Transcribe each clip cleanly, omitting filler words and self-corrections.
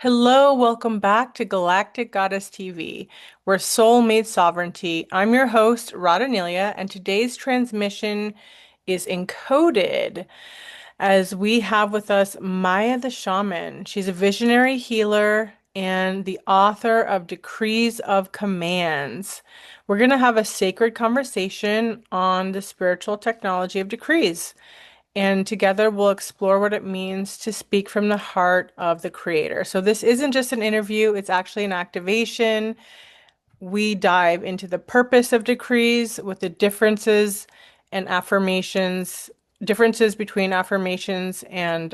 Hello, welcome back to Galactic Goddess TV, where soul meets sovereignty. I'm your host, Radhaa Nilia, and today's transmission is encoded as we have with us Maya the Shaman. She's a visionary healer and the author of Decrees of Commands. We're going to have a sacred conversation on the spiritual technology of decrees. And together we'll explore what it means to speak from the heart of the creator. So this isn't just an interview, it's actually an activation. We dive into the purpose of decrees with the differences and affirmations, differences between affirmations and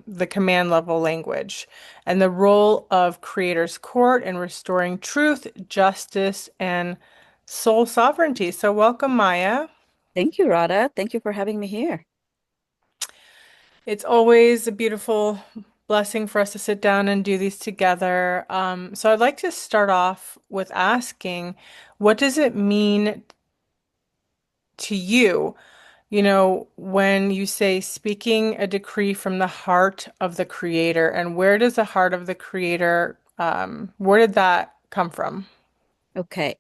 the command level language, and the role of creator's court in restoring truth, justice, and soul sovereignty. So welcome, Maya. Thank you, Radha. Thank you for having me here. It's always a beautiful blessing for us to sit down and do these together. So I'd like to start off with asking, what does it mean to you, when you say speaking a decree from the heart of the creator, and where does the heart of the creator, where did that come from? Okay.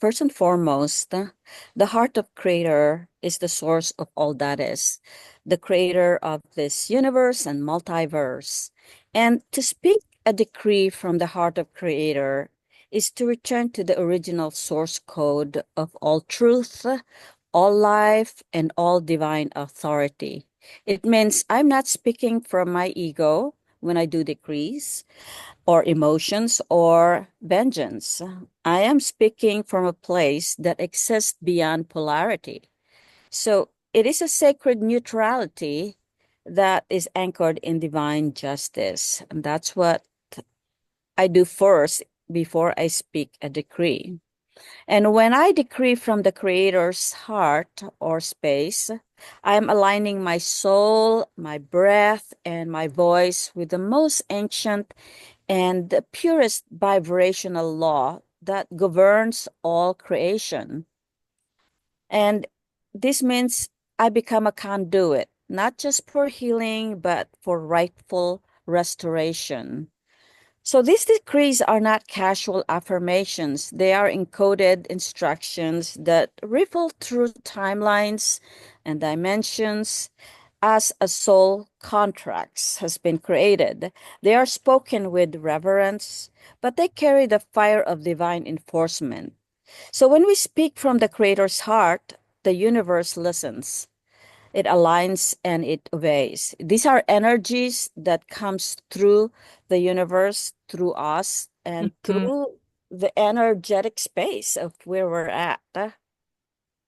First and foremost, the heart of Creator is the source of all that is, the creator of this universe and multiverse. And to speak a decree from the heart of Creator is to return to the original source code of all truth, all life, and all divine authority. It means I'm not speaking from my ego when I do decrees or emotions or vengeance. I am speaking from a place that exists beyond polarity. So it is a sacred neutrality that is anchored in divine justice. And that's what I do first before I speak a decree. And when I decree from the Creator's heart or space, I am aligning my soul, my breath, and my voice with the most ancient and the purest vibrational law that governs all creation. And this means I become a conduit, not just for healing, but for rightful restoration. So these decrees are not casual affirmations. They are encoded instructions that ripple through timelines and dimensions as a soul contracts has been created. They are spoken with reverence, but they carry the fire of divine enforcement. So when we speak from the Creator's heart, the universe listens. It aligns and it obeys. These are energies that comes through the universe, through us, and Mhm. through the energetic space of where we're at.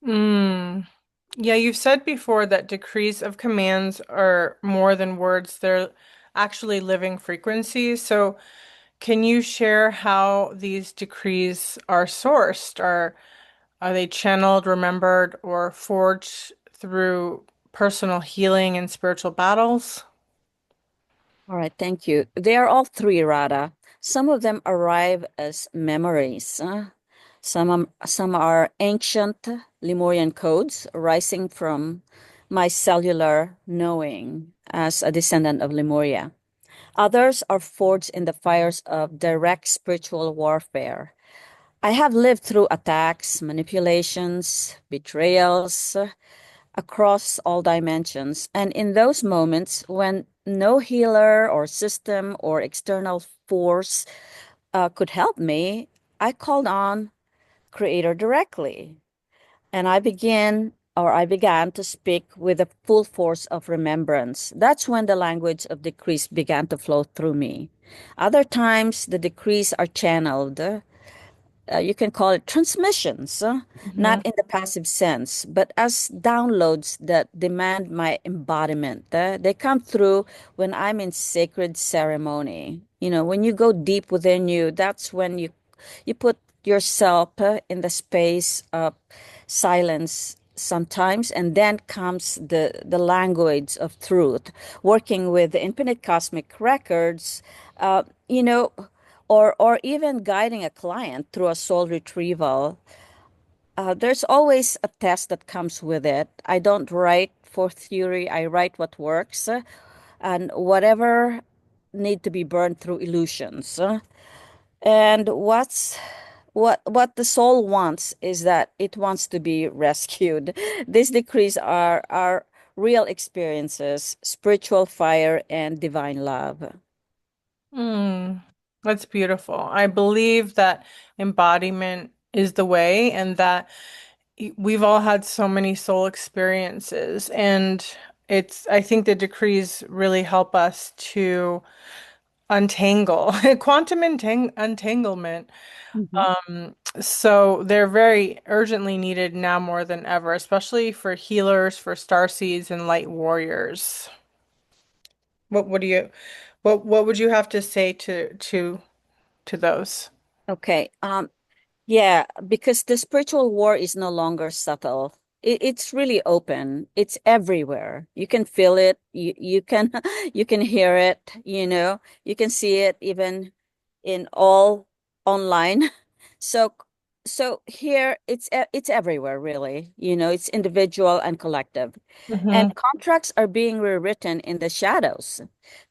Mm. Yeah, you've said before that decrees of commands are more than words, they're actually living frequencies. So, can you share how these decrees are sourced? Are they channeled, remembered, or forged through personal healing and spiritual battles? All right, thank you. They are all three, Radha. Some of them arrive as memories. Some are ancient Lemurian codes arising from my cellular knowing as a descendant of Lemuria. Others are forged in the fires of direct spiritual warfare. I have lived through attacks, manipulations, betrayals, across all dimensions. And in those moments when no healer or system or external force could help me, I called on Creator directly. And I began to speak with the full force of remembrance. That's when the language of decrees began to flow through me. Other times, the decrees are channeled, you can call it transmissions, not Hmm. in the passive sense, but as downloads that demand my embodiment. They come through when I'm in sacred ceremony. You know, when you go deep within you, that's when you put yourself in the space of silence sometimes, and then comes the language of truth, working with the infinite cosmic records, uh, you know, or even guiding a client through a soul retrieval. There's always a test that comes with it. I don't write for theory, I write what works. And whatever need to be burned through illusions. And what the soul wants is that it wants to be rescued. These decrees are real experiences, spiritual fire and divine love. Mm, that's beautiful. I believe that embodiment is the way, and that we've all had so many soul experiences. And I think the decrees really help us to untangle entanglement. Mhm. So they're very urgently needed now more than ever, especially for healers, for starseeds and light warriors. What do you what would you have to say to those? Okay. Yeah, because the spiritual war is no longer subtle. It's really open. It's everywhere. You can feel it. You can you can hear it, You can see it even in all online. So here it's everywhere really. It's individual and collective. And Mm-hmm. contracts are being rewritten in the shadows.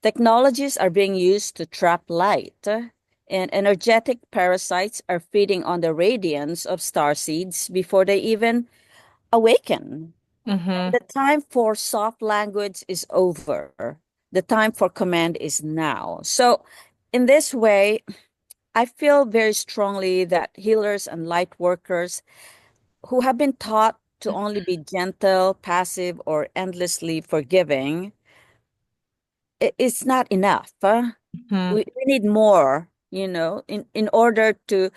Technologies are being used to trap light, and energetic parasites are feeding on the radiance of star seeds before they even awaken. Mm-hmm. The time for soft language is over. The time for command is now. So, in this way, I feel very strongly that healers and light workers who have been taught to only be gentle, passive, or endlessly forgiving, it's not enough. Mm-hmm. We need more, in order to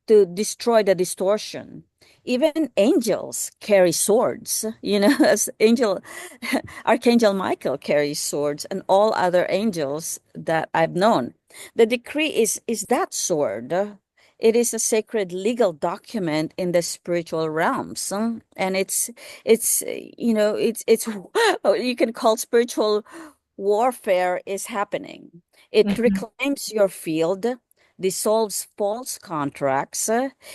destroy the distortion. Even angels carry swords, as Archangel Michael carries swords, and all other angels that I've known. The decree is that sword. It is a sacred legal document in the spiritual realms, and it's you can call spiritual warfare is happening. It Mm-hmm. reclaims your field, dissolves false contracts,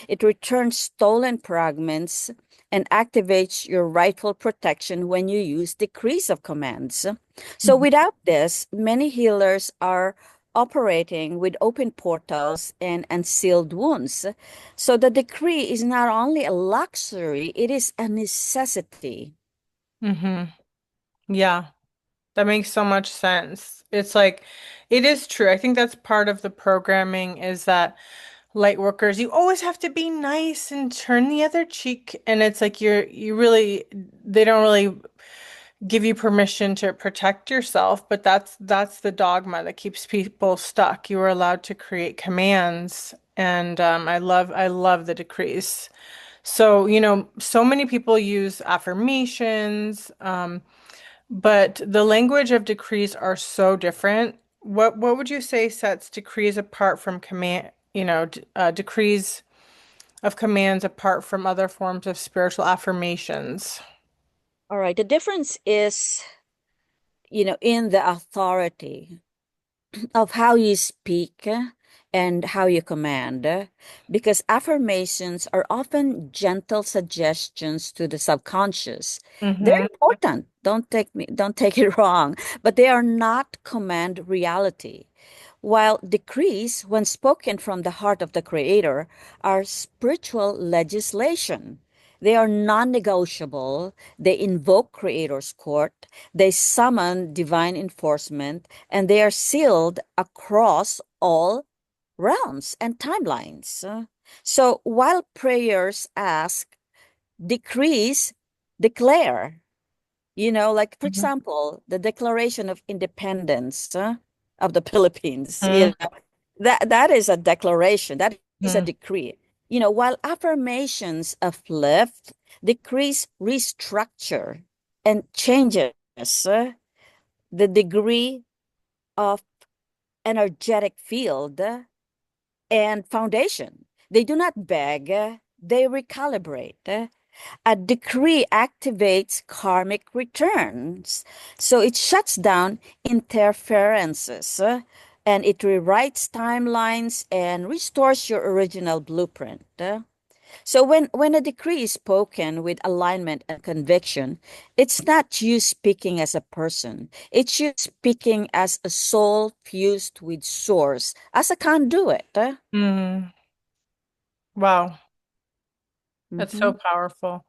it returns stolen fragments, and activates your rightful protection when you use decrees of commands. So, without this, many healers are operating with open portals and unsealed wounds. So, the decree is not only a luxury, it is a necessity. Mm-hmm. Yeah, that makes so much sense. It's like it is true. I think that's part of the programming is that light workers, you always have to be nice and turn the other cheek. And it's like you really they don't really give you permission to protect yourself, but that's the dogma that keeps people stuck. You are allowed to create commands, and I love the decrees. So, so many people use affirmations, but the language of decrees are so different. What would you say sets decrees apart from decrees of commands apart from other forms of spiritual affirmations? All right, the difference is, in the authority of how you speak and how you command, because affirmations are often gentle suggestions to the subconscious. They're Mm-hmm. important. Don't take it wrong, but they are not command reality. While decrees, when spoken from the heart of the Creator, are spiritual legislation. They are non-negotiable. They invoke Creator's court. They summon divine enforcement, and they are sealed across all realms and timelines. So while prayers ask, decrees declare. Like for example, the Declaration of Independence of the Philippines. That is a declaration. That is a Mm-hmm. decree. While affirmations uplift, decrees restructure and changes the degree of energetic field and foundation. They do not beg, they recalibrate. A decree activates karmic returns. So it shuts down interferences, and it rewrites timelines and restores your original blueprint. So when a decree is spoken with alignment and conviction, it's not you speaking as a person. It's you speaking as a soul fused with source, as a conduit. Mm. Wow, that's so Mhm. powerful.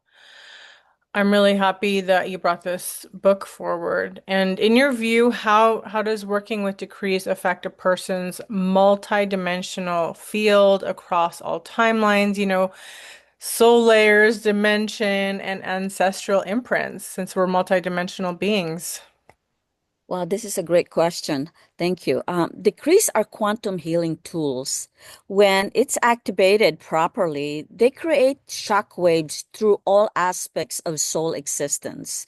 I'm really happy that you brought this book forward. And in your view, how does working with decrees affect a person's multidimensional field across all timelines, soul layers, dimension, and ancestral imprints, since we're multidimensional beings? Wow, this is a great question. Thank you. Decrees are quantum healing tools. When it's activated properly, they create shock waves through all aspects of soul existence.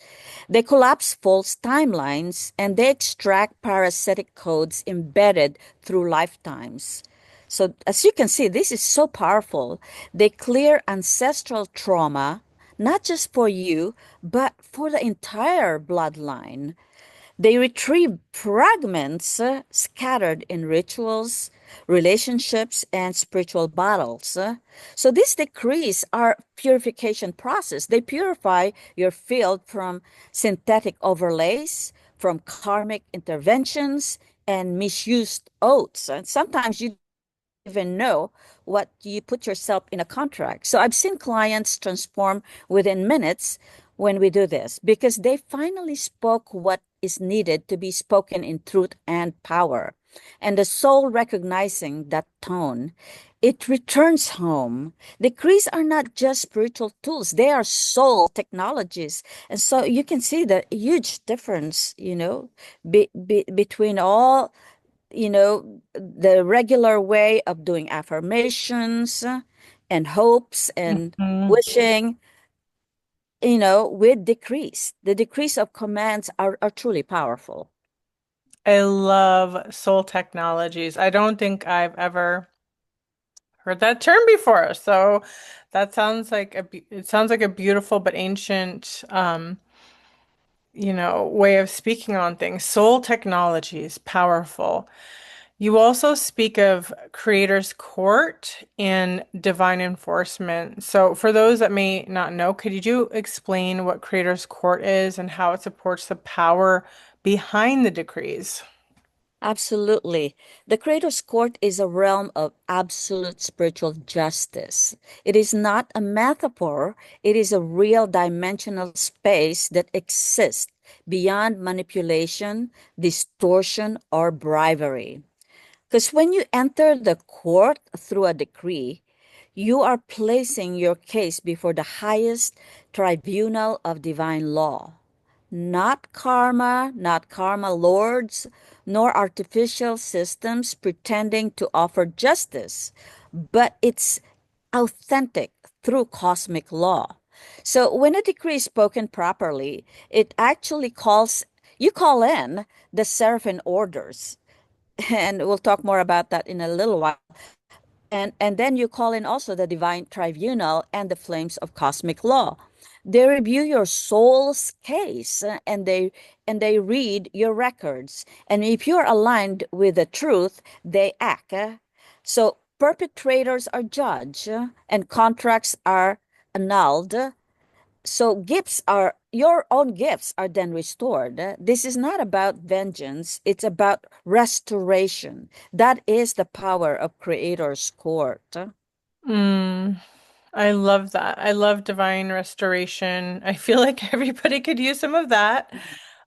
They collapse false timelines and they extract parasitic codes embedded through lifetimes. So, as you can see, this is so powerful. They clear ancestral trauma, not just for you, but for the entire bloodline. They retrieve fragments scattered in rituals, relationships, and spiritual battles. So these decrees are purification process. They purify your field from synthetic overlays, from karmic interventions, and misused oaths. And sometimes you even know what you put yourself in a contract. So I've seen clients transform within minutes when we do this because they finally spoke what is needed to be spoken in truth and power. And the soul recognizing that tone, it returns home. Decrees are not just spiritual tools, they are soul technologies. And so you can see the huge difference, between all the regular way of doing affirmations and hopes and Mhm. wishing, with decrees. The decrees of commands are truly powerful. I love soul technologies. I don't think I've ever heard that term before. So that sounds like it sounds like a beautiful but ancient way of speaking on things. Soul technology is powerful. You also speak of creator's court and divine enforcement. So for those that may not know, could you explain what creator's court is and how it supports the power behind the decrees? Absolutely. The Creator's Court is a realm of absolute spiritual justice. It is not a metaphor, it is a real dimensional space that exists beyond manipulation, distortion, or bribery. Because when you enter the court through a decree, you are placing your case before the highest tribunal of divine law. Not karma lords, nor artificial systems pretending to offer justice, but it's authentic through cosmic law. So when a decree is spoken properly, it actually you call in the seraphim orders. And we'll talk more about that in a little while. And then you call in also the divine tribunal and the flames of cosmic law. They review your soul's case and they read your records. And if you're aligned with the truth, they act. So perpetrators are judged and contracts are annulled. So your own gifts are then restored. This is not about vengeance, it's about restoration. That is the power of Creator's court. Mm, I love that. I love divine restoration. I feel like everybody could use some of that.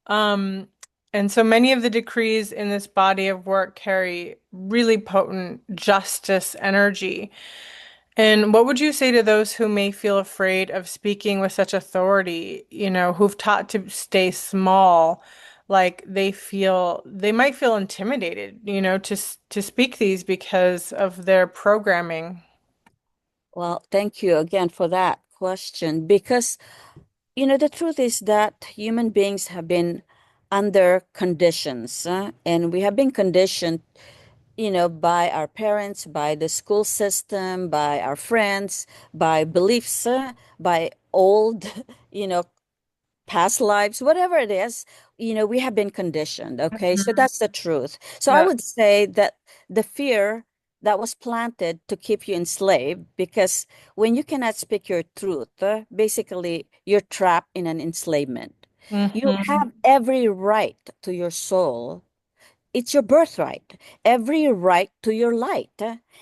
Um, and so many of the decrees in this body of work carry really potent justice energy. And what would you say to those who may feel afraid of speaking with such authority, who've taught to stay small, like they might feel intimidated, to speak these because of their programming. Well, thank you again for that question because, the truth is that human beings have been under conditions, and we have been conditioned, by our parents, by the school system, by our friends, by beliefs, by old, you know, past lives, whatever it is, we have been conditioned. Okay. So Mhm. that's the truth. So I Yeah. would say that the fear that was planted to keep you enslaved because when you cannot speak your truth, basically you're trapped in an enslavement. You Mm-hmm. have every right to your soul. It's your birthright, every right to your light,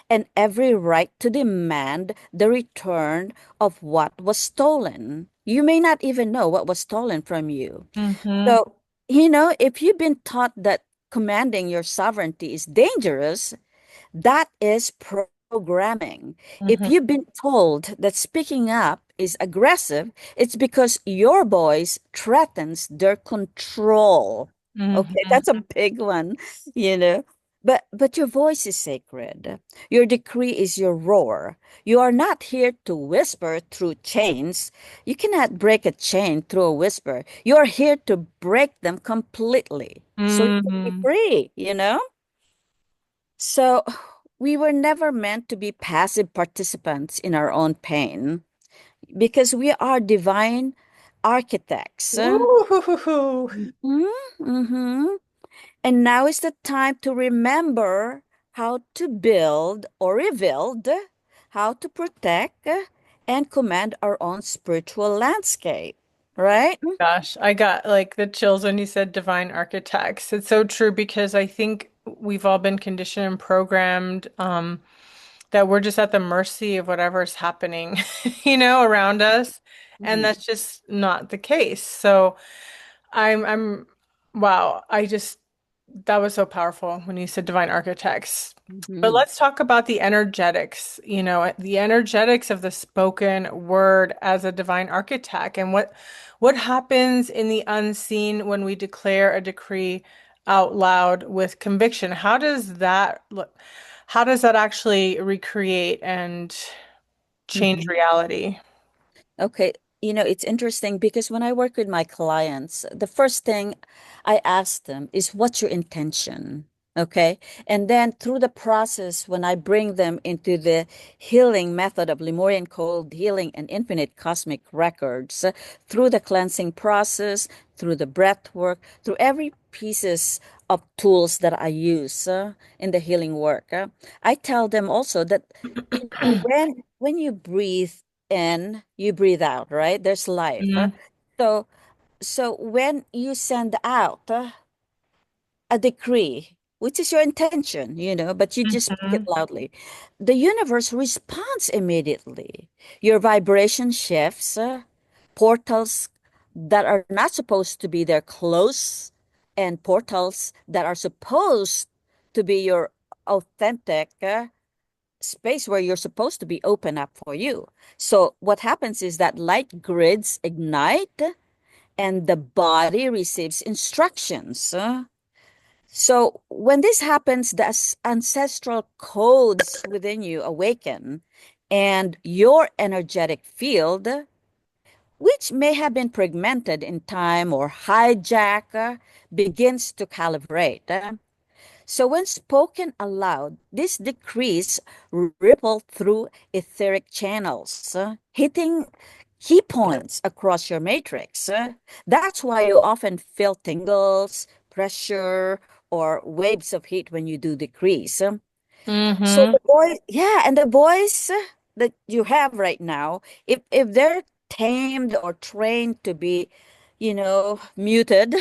and every right to demand the return of what was stolen. You may not even know what was stolen from you. Mm-hmm. So, if you've been taught that commanding your sovereignty is dangerous, that is programming. If Mm-hmm. you've been told that speaking up is aggressive, it's because your voice threatens their control. Okay, Mm-hmm. that's a big one, you know. But your voice is sacred. Your decree is your roar. You are not here to whisper through chains. You cannot break a chain through a whisper. You are here to break them completely. So you can be Mm-hmm. free. So we were never meant to be passive participants in our own pain because we are divine architects. Ooh. Mhm, mhm. And now is the time to remember how to build or rebuild, how to protect and command our own spiritual landscape, right? Gosh, I got like the chills when you said divine architects. It's so true because I think we've all been conditioned and programmed that we're just at the mercy of whatever's happening, around us. And Mhm, that's just not the case. So wow, that was so powerful when you said divine architects. But mhm, let's talk about the energetics, the energetics of the spoken word as a divine architect and what happens in the unseen when we declare a decree out loud with conviction. How does that look? How does that actually recreate and change mhm. reality? Okay, it's interesting because when I work with my clients, the first thing I ask them is, what's your intention? Okay. And then through the process, when I bring them into the healing method of Lemurian cold healing and infinite cosmic records, through the cleansing process, through the breath work, through every pieces of tools that I use in the healing work, I tell them also that when you breathe in, you breathe out, right? There's life. Mm-hmm. So so when you send out a decree, which is your intention, but you just speak it loudly, the universe responds immediately. Your vibration shifts, portals that are not supposed to be there close, and portals that are supposed to be your authentic space where you're supposed to be open up for you. So what happens is that light grids ignite and the body receives instructions. So when this happens, the ancestral codes within you awaken and your energetic field, which may have been fragmented in time or hijacked, begins to calibrate. So when spoken aloud, these decrees ripple through etheric channels, hitting key points across your matrix. That's why you often feel tingles, pressure, or waves of heat when you do decrees. So Mm-hmm. the voice, yeah, and the voice that you have right now, if they're tamed or trained to be, muted,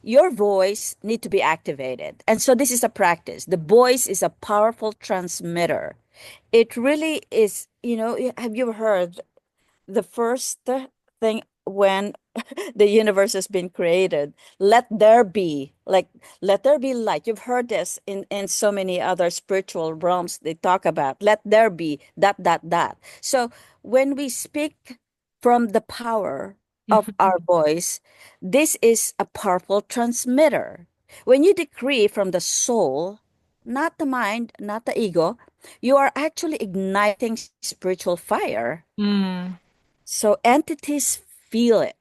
your voice need to be activated. And so this is a practice. The voice is a powerful transmitter. It really is, have you heard the first thing when the universe has been created, let there be, like, let there be light. You've heard this in so many other spiritual realms. They talk about let there be that. So when we speak from the power of our voice, this is a powerful transmitter. When you decree from the soul, not the mind, not the ego, you are actually igniting spiritual fire. Mm-hmm. So entities feel it,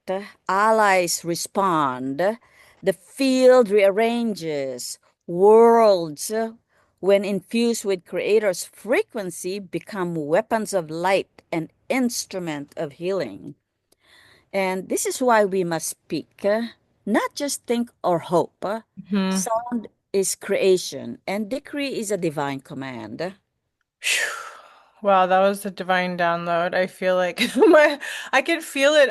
allies respond, the field rearranges, worlds, when infused with creator's frequency, become weapons of light and instrument of healing. And this is why we must speak, not just think or hope. Mm-hmm. Sound is creation, and decree is a divine command. Phew. Wow, that was a divine download. I feel like my I can feel it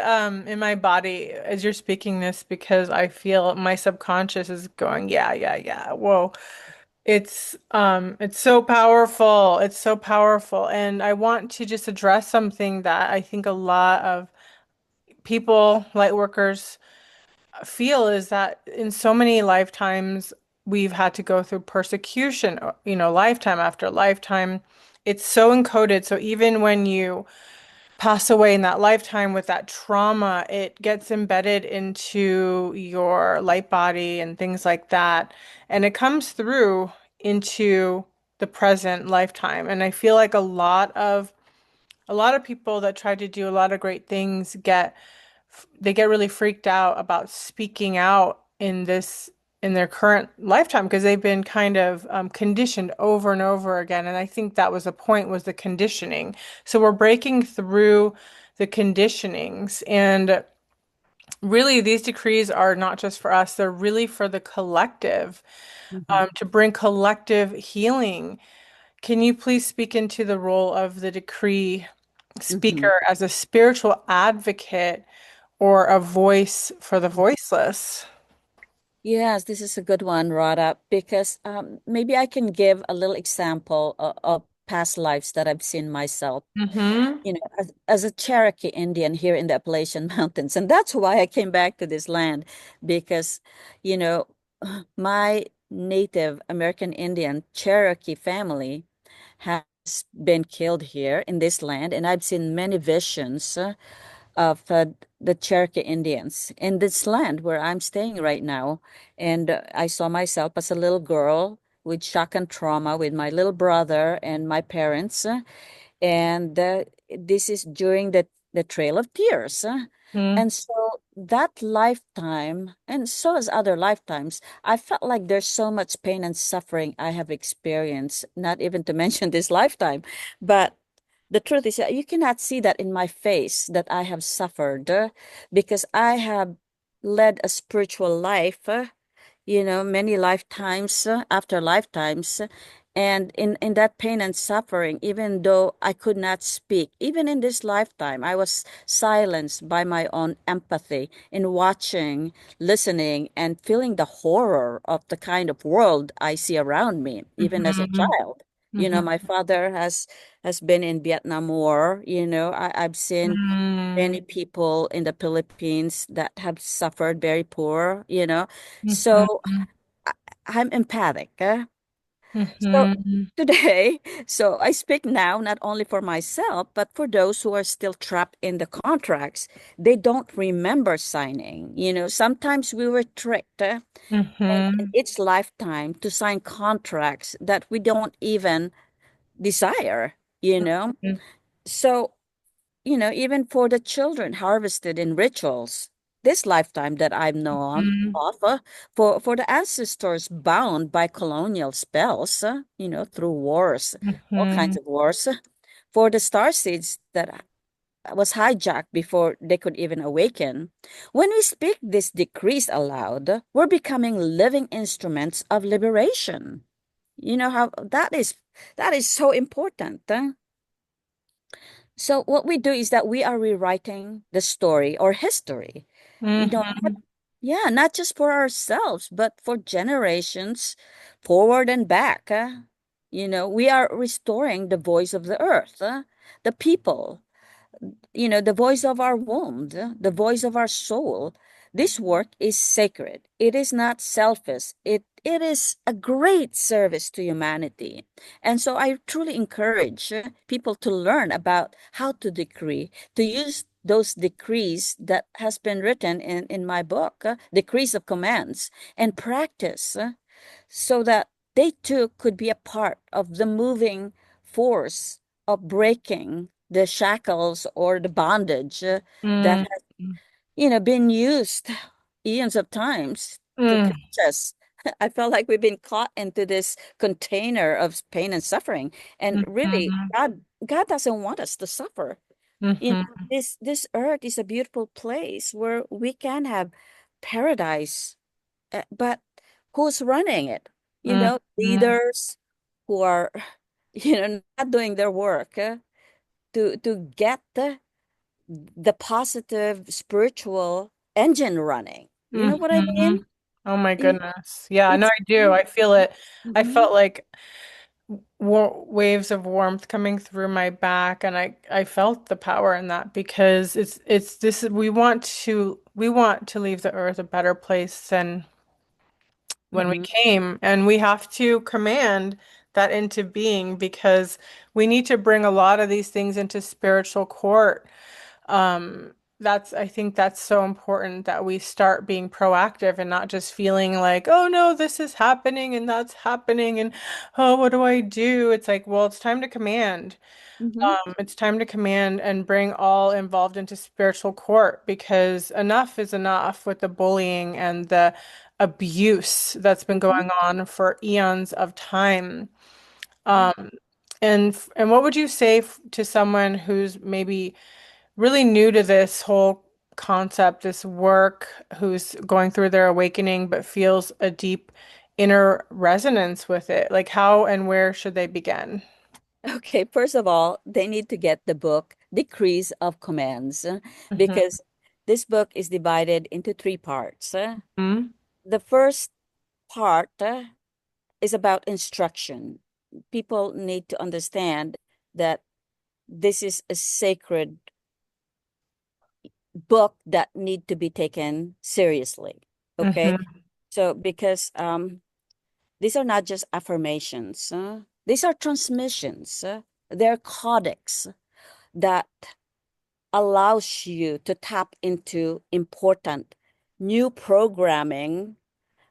in my body as you're speaking this because I feel my subconscious is going, yeah, yeah, yeah. Whoa. It's so powerful. It's so powerful. And I want to just address something that I think a lot of people, light workers, feel is that in so many lifetimes we've had to go through persecution, lifetime after lifetime. It's so encoded. So even when you pass away in that lifetime with that trauma, it gets embedded into your light body and things like that. And it comes through into the present lifetime. And I feel like a lot of people that try to do a lot of great things they get really freaked out about speaking out in their current lifetime because they've been kind of conditioned over and over again. And I think that was the point, was the conditioning. So we're breaking through the conditionings, and really these decrees are not just for us, they're really for the collective, Mhm, to bring collective healing. Can you please speak into the role of the decree mhm. speaker as a spiritual advocate or a voice for the voiceless? Yes, this is a good one, Radha, because maybe I can give a little example of past lives that I've seen myself. Mm-hmm. As a Cherokee Indian here in the Appalachian Mountains. And that's why I came back to this land because, you know, my Native American Indian Cherokee family has been killed here in this land. And I've seen many visions of the Cherokee Indians in this land where I'm staying right now. And I saw myself as a little girl with shock and trauma with my little brother and my parents. And this is during the Trail of Tears. Mm-hmm. And so that lifetime, and so as other lifetimes, I felt like there's so much pain and suffering I have experienced, not even to mention this lifetime. But the truth is, you cannot see that in my face that I have suffered because I have led a spiritual life many lifetimes after lifetimes. And in that pain and suffering, even though I could not speak, even in this lifetime, I was silenced by my own empathy in watching, listening, and feeling the horror of the kind of world I see around me, even as a Mm-hmm. child. My father has been in Vietnam War. I've seen many people in the Philippines that have suffered very poor. So Mm-hmm. I, I'm empathic. So Mm-hmm. today, so I speak now not only for myself, but for those who are still trapped in the contracts they don't remember signing. Sometimes we were tricked in Mm-hmm. each lifetime to sign contracts that we don't even desire. So even for the children harvested in rituals, this lifetime that I've known of, for the ancestors bound by colonial spells, through wars, all Mm-hmm. kinds of wars, for the star seeds that was hijacked before they could even awaken. When we speak these decrees aloud, we're becoming living instruments of liberation. You know how that is so important. So what we do is that we are rewriting the story or history. Not, Mm-hmm. yeah, not just for ourselves, but for generations forward and back. We are restoring the voice of the earth, the people, the voice of our womb, the voice of our soul. This work is sacred. It is not selfish. It is a great service to humanity. And so I truly encourage people to learn about how to decree, to use those decrees that has been written in my book, decrees of commands, and practice so that they too could be a part of the moving force of breaking the shackles or the bondage that has, been used eons of times to Mm-hmm. catch us. I felt like we've been caught into this container of pain and suffering. And really, Mm-hmm. God doesn't want us to suffer. Mm-hmm. This earth is a beautiful place where we can have paradise, but who's running it? Mm-hmm. Leaders who are not doing their work to get the positive spiritual engine running. You know what I Hmm. mean? Oh my It- goodness. Yeah, no, It's I do. I feel it. I Mhm. felt like waves of warmth coming through my back, and I felt the power in that because it's this we want to leave the earth a better place than when we Mhm. came, and we have to command that into being because we need to bring a lot of these things into spiritual court. I think that's so important that we start being proactive and not just feeling like, oh no, this is happening and that's happening and oh, what do I do? It's like, well, it's time to command. Mhm. It's time to command and bring all involved into spiritual court because enough is enough with the bullying and the abuse that's been Mhm. going on for eons of time. Um, and what would you say to someone who's maybe really new to this whole concept, this work, who's going through their awakening but feels a deep inner resonance with it? Like how and where should they begin? Okay, first of all, they need to get the book Decrees of Commands Hmm. because this book is divided into three parts. Hmm. The first part is about instruction. People need to understand that this is a sacred book that need to be taken seriously. Okay, Hmm. so because these are not just affirmations, these are transmissions. They're codex that allows you to tap into important new programming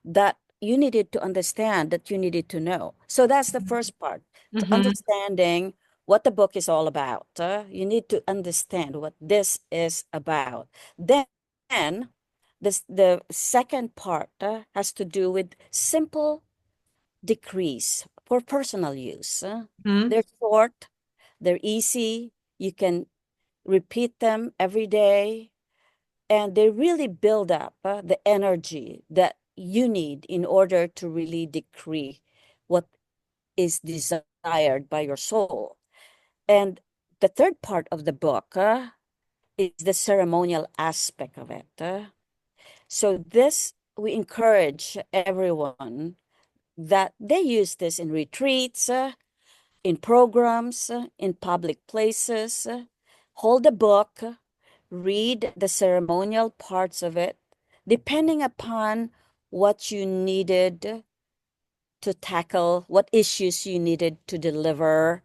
that you needed to understand, that you needed to know. So that's the first part, to Hmm. understanding what the book is all about. You need to understand what this is about. Then the second part has to do with simple decrees for personal use. Hmm. They're short, they're easy. You can repeat them every day, and they really build up the energy that you need in order to really decree what is desired by your soul. And the third part of the book is the ceremonial aspect of it. So this we encourage everyone that they use this in retreats, in programs, in public places. Hold a book, read the ceremonial parts of it, depending upon what you needed to tackle, what issues you needed to deliver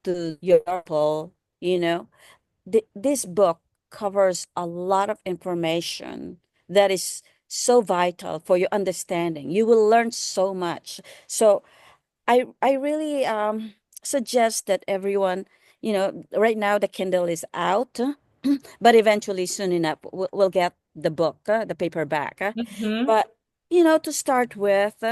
to your people, you know. This book covers a lot of information that is so vital for your understanding. You will learn so much. So I really suggest that everyone, right now the Kindle is out, but eventually soon enough we'll get the book, the paperback. Hmm. But to start with,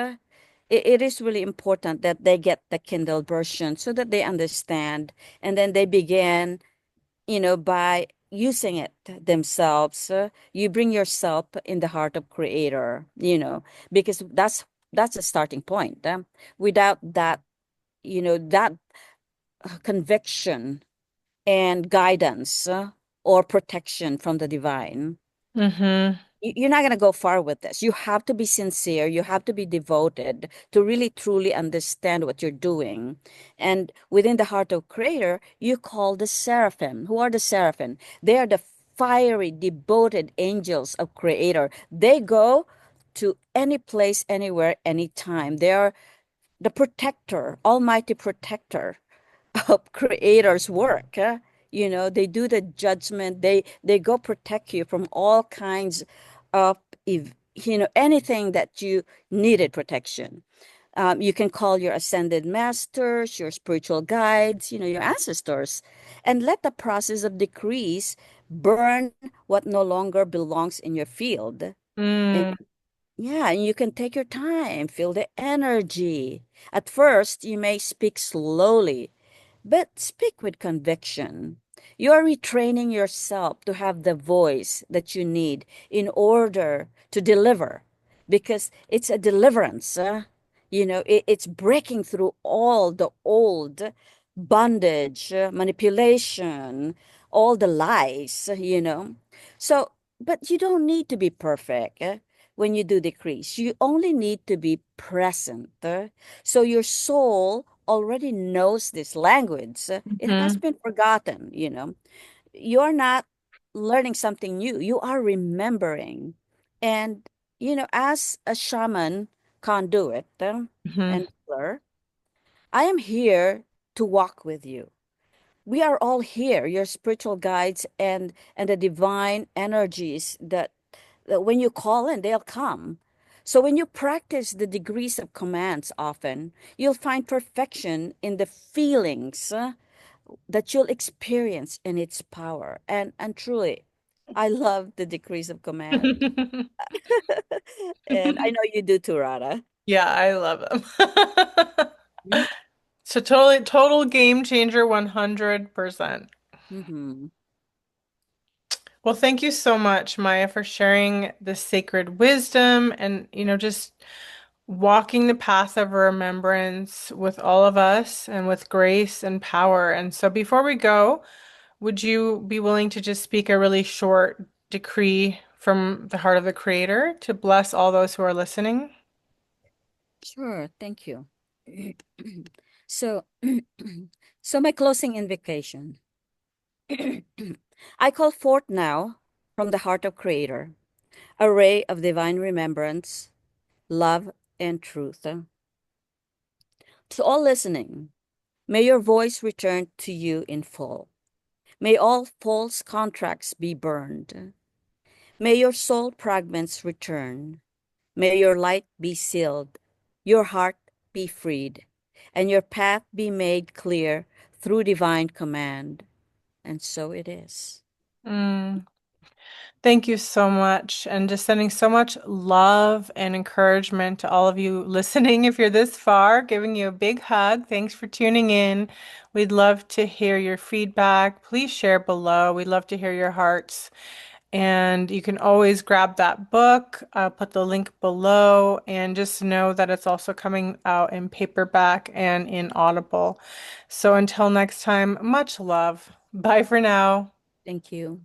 it is really important that they get the Kindle version so that they understand, and then they begin, by using it themselves. You bring yourself in the heart of Creator, because that's a starting point. Without that, that conviction and guidance or protection from the divine, Hmm. you're not going to go far with this. You have to be sincere. You have to be devoted to really truly understand what you're doing. And within the heart of Creator, you call the seraphim. Who are the seraphim? They are the fiery, devoted angels of Creator. They go to any place, anywhere, anytime. They are the protector, almighty protector of Creator's work. They do the judgment. They go protect you from all kinds of anything that you needed protection. You can call your ascended masters, your spiritual guides, your ancestors, and let the process of decrease burn what no longer belongs in your field. And Mm. yeah, and you can take your time, feel the energy. At first, you may speak slowly, but speak with conviction. You are retraining yourself to have the voice that you need in order to deliver, because it's a deliverance. It's breaking through all the old bondage, manipulation, all the lies. So, but you don't need to be perfect when you do decrease. You only need to be present. So your soul already knows this language. It has Hmm. been forgotten. You're not learning something new. You are remembering. And as a shaman conduit Hmm. and healer, I am here to walk with you. We are all here, your spiritual guides and the divine energies that when you call in, they'll come. So when you practice the degrees of commands often, you'll find perfection in the feelings that you'll experience in its power. And truly, I love the decrees of command. And I know you do too, Radha. Yeah, I love them. So totally, total game changer, 100%. Mm-hmm. Well, thank you so much, Maya, for sharing this sacred wisdom and, just walking the path of remembrance with all of us and with grace and power. And so before we go, would you be willing to just speak a really short decree from the heart of the Creator to bless all those who are listening? Sure, thank you. So, so my closing invocation. I call forth now from the heart of Creator, a ray of divine remembrance, love, and truth. To all listening, may your voice return to you in full. May all false contracts be burned. May your soul fragments return. May your light be sealed, your heart be freed, and your path be made clear through divine command. And so it is. Mm. Thank you so much. And just sending so much love and encouragement to all of you listening. If you're this far, giving you a big hug. Thanks for tuning in. We'd love to hear your feedback. Please share below. We'd love to hear your hearts. And you can always grab that book. I'll put the link below. And just know that it's also coming out in paperback and in Audible. So until next time, much love. Bye for now. Thank you.